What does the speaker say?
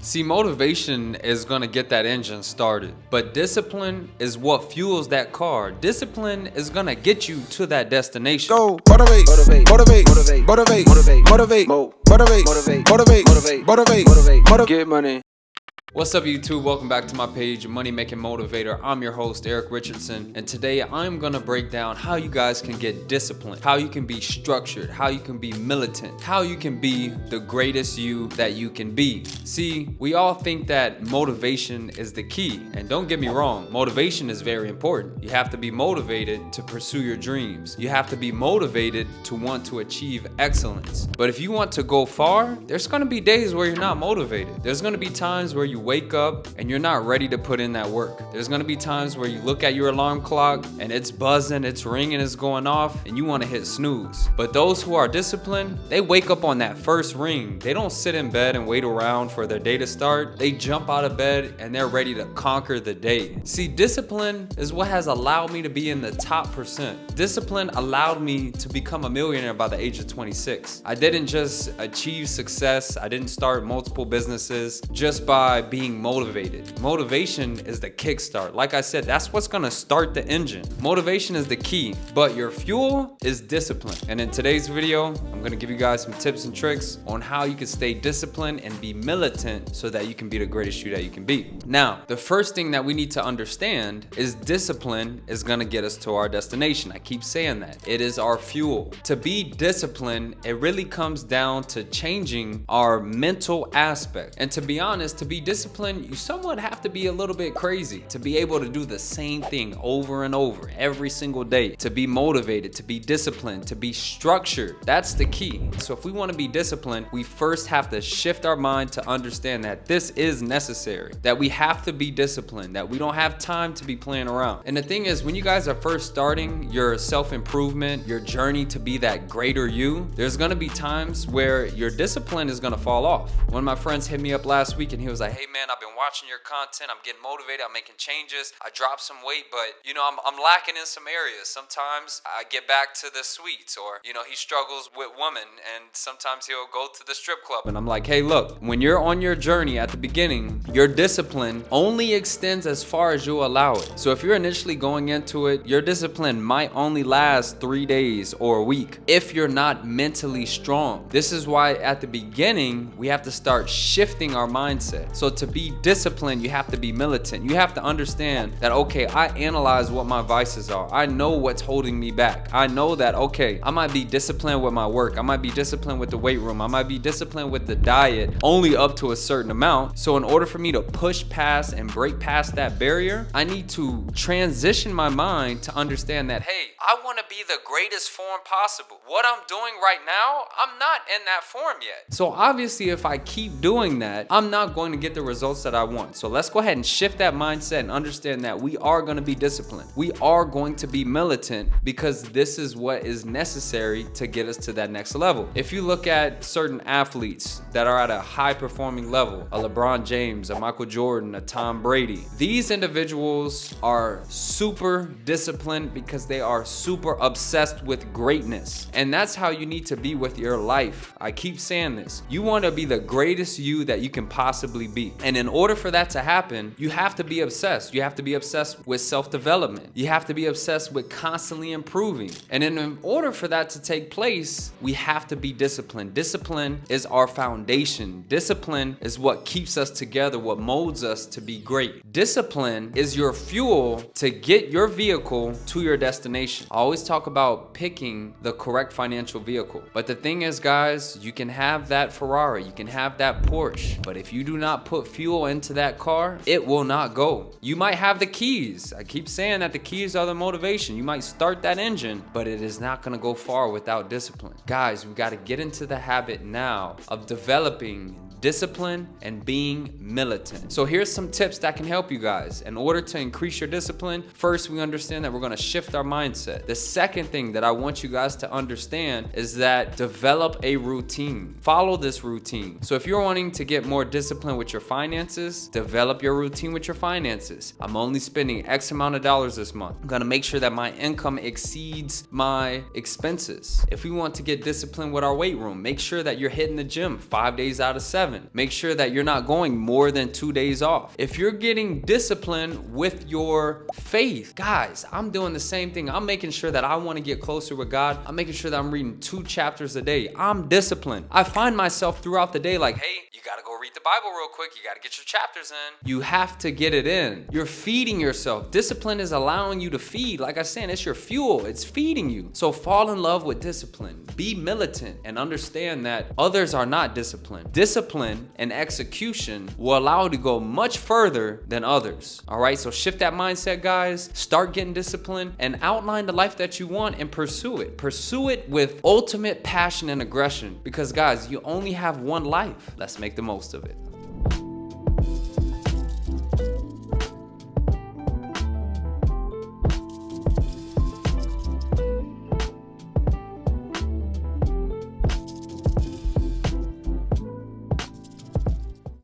See, motivation is gonna get that engine started, but discipline is what fuels that car. Discipline is gonna get you to that destination. Go motivate, motivate, motivate, motivate, motivate, motivate, motivate, motivate, motivate, motivate, motivate, get money. What's up, YouTube? Welcome back to my page, Money Making Motivator. I'm your host, Eric Richardson, and today I'm gonna break down how you guys can get disciplined, how you can be structured, how you can be militant, how you can be the greatest you that you can be. See, we all think that motivation is the key, and don't get me wrong, motivation is very important. You have to be motivated to pursue your dreams. You have to be motivated to want to achieve excellence. But if you want to go far, there's gonna be days where you're not motivated. There's gonna be times where you wake up and you're not ready to put in that work. There's gonna be times where you look at your alarm clock and it's buzzing, it's ringing, it's going off, and you wanna hit snooze. But those who are disciplined, they wake up on that first ring. They don't sit in bed and wait around for their day to start. They jump out of bed and they're ready to conquer the day. See, discipline is what has allowed me to be in the top percent. Discipline allowed me to become a millionaire by the age of 26. I didn't just achieve success. I didn't start multiple businesses just by being motivated. Motivation is the kickstart. Like I said, that's what's gonna start the engine. Motivation is the key, but your fuel is discipline. And in today's video, I'm gonna give you guys some tips and tricks on how you can stay disciplined and be militant so that you can be the greatest you that you can be. Now, the first thing that we need to understand is discipline is gonna get us to our destination. I keep saying that. It is our fuel. To be disciplined, it really comes down to changing our mental aspect. And to be honest, to be disciplined, you somewhat have to be a little bit crazy to be able to do the same thing over and over every single day, to be motivated, to be disciplined, to be structured. That's the key. So if we want to be disciplined, we first have to shift our mind to understand that this is necessary, that we have to be disciplined, that we don't have time to be playing around. And the thing is, when you guys are first starting your self-improvement, your journey to be that greater you, there's gonna be times where your discipline is gonna fall off. One of my friends hit me up last week and he was like, "Hey man, I've been watching your content. I'm getting motivated. I'm making changes. I dropped some weight, but I'm lacking in some areas. Sometimes I get back to the sweets, or he struggles with women, and sometimes he'll go to the strip club." And I'm like, hey, look, when you're on your journey at the beginning, your discipline only extends as far as you allow it. So if you're initially going into it, your discipline might only last 3 days or a week if you're not mentally strong. This is why at the beginning, we have to start shifting our mindset. So to be disciplined, you have to be militant. You have to understand that, okay, I analyze what my vices are. I know what's holding me back. I know that, okay, I might be disciplined with my work. I might be disciplined with the weight room. I might be disciplined with the diet only up to a certain amount. So in order for me to push past and break past that barrier, I need to transition my mind to understand that, hey, I want to be the greatest form possible. What I'm doing right now, I'm not in that form yet. So obviously, if I keep doing that, I'm not going to get the results that I want. So let's go ahead and shift that mindset and understand that we are going to be disciplined. We are going to be militant because this is what is necessary to get us to that next level. If you look at certain athletes that are at a high performing level, a LeBron James, a Michael Jordan, a Tom Brady, these individuals are super disciplined because they are super obsessed with greatness. And that's how you need to be with your life. I keep saying this. You want to be the greatest you that you can possibly be. And in order for that to happen, you have to be obsessed. You have to be obsessed with self-development. You have to be obsessed with constantly improving. And in order for that to take place, we have to be disciplined. Discipline is our foundation. Discipline is what keeps us together, what molds us to be great. Discipline is your fuel to get your vehicle to your destination. I always talk about picking the correct financial vehicle. But the thing is, guys, you can have that Ferrari, you can have that Porsche, but if you do not put fuel into that car, it will not go. You might have the keys. I keep saying that the keys are the motivation. You might start that engine, but it is not gonna go far without discipline. Guys, we gotta get into the habit now of developing discipline and being militant. So here's some tips that can help you guys. In order to increase your discipline, first we understand that we're gonna shift our mindset. The second thing that I want you guys to understand is that develop a routine. Follow this routine. So if you're wanting to get more discipline with your finances, develop your routine with your finances. I'm only spending X amount of dollars this month. I'm gonna make sure that my income exceeds my expenses. If we want to get disciplined with our weight room, make sure that you're hitting the gym 5 days out of 7. 7. Make sure that you're not going more than 2 days off. If you're getting disciplined with your faith, guys, I'm doing the same thing. I'm making sure that I want to get closer with God. I'm making sure that I'm reading 2 chapters a day. I'm disciplined. I find myself throughout the day like, hey, you got to go read the Bible real quick. You got to get your chapters in. You have to get it in. You're feeding yourself. Discipline is allowing you to feed. Like I said, it's your fuel. It's feeding you. So fall in love with discipline. Be militant and understand that others are not disciplined. Discipline and execution will allow you to go much further than others. All right, so shift that mindset, guys. Start getting disciplined and outline the life that you want and pursue it. Pursue it with ultimate passion and aggression because, guys, you only have one life. Let's make the most of it.